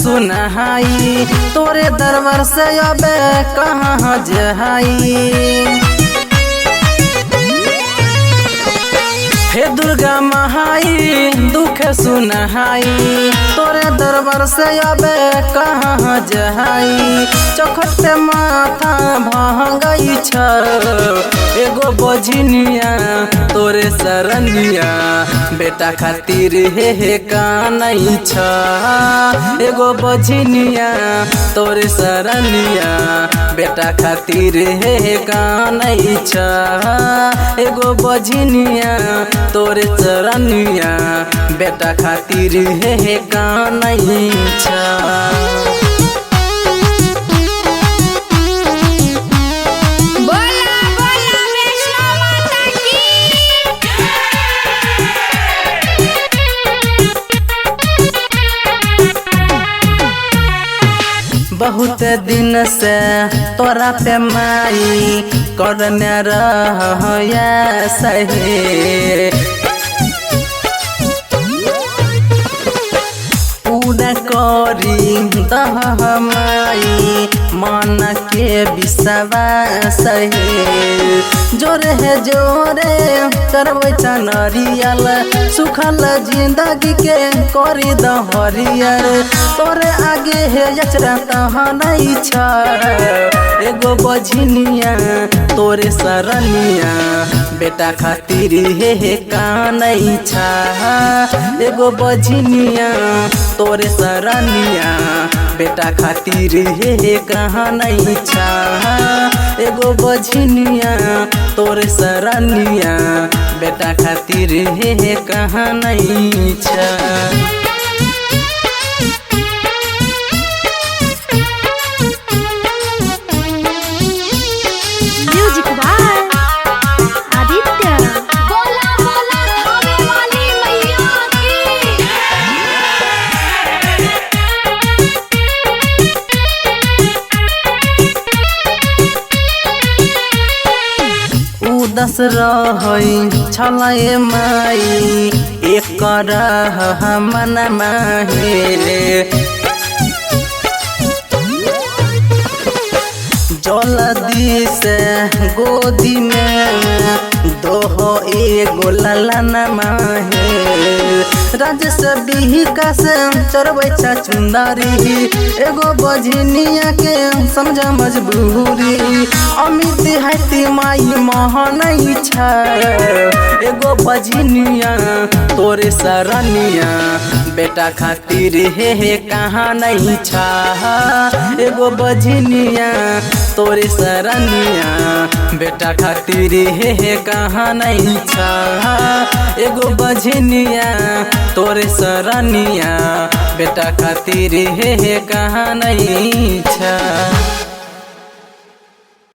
सुनहाई तोरे दरबार से अबे कहाँ जहाई। हे दुर्गा महाई दुख सुनहाई तोरे दरबार से अबे कहाँ जहाई। चौखट पे माथा भंगई छ एगो बजनिया तोरे सरनिया बेटा खातिर हे कानई छ एगो बजनिया तोरे सरनिया बेटा खातिर हे कानई छ एगो बजनिया तोरे चरनिया बेटा खातिर हे कानई छ। बहुत दिन से तोरा पे माई करने रह सहे पूरा करी दह माई मन के विश्वास है। जोरे है जोरे करबै नरियल सुखल जिंदगी के करी दहरियर तोरे आगे है यचरा तह नहीं छ एगो बजनिया तोरे सरनिया बेटा खातिर हे कानई छ एगो बजनिया तोरे सरनिया बेटा खातिर हे कानई छ एगो बजनिया तोरे सरनिया बेटा खातिर हे कानई छ। दस रहै छलै माई एक रह मन माहेरे जल्दी से गोदी में दोहो एगो ललन माहे राज से बिहिका से चरबै छ चुंदरी एगो बजनिया के समझ मजबूरी अमित हैती माई महनई छ एगो बजनिया तोरे सरनिया बेटा खातिर हे कहाँ नहीं छ एगो बजनिया तोरे सरनिया बेटा खातिर हे कहाँ नहीं छ एगो बजनिया तोरे सरनिया बेटा खातिर हे कहाँ नहीं छ।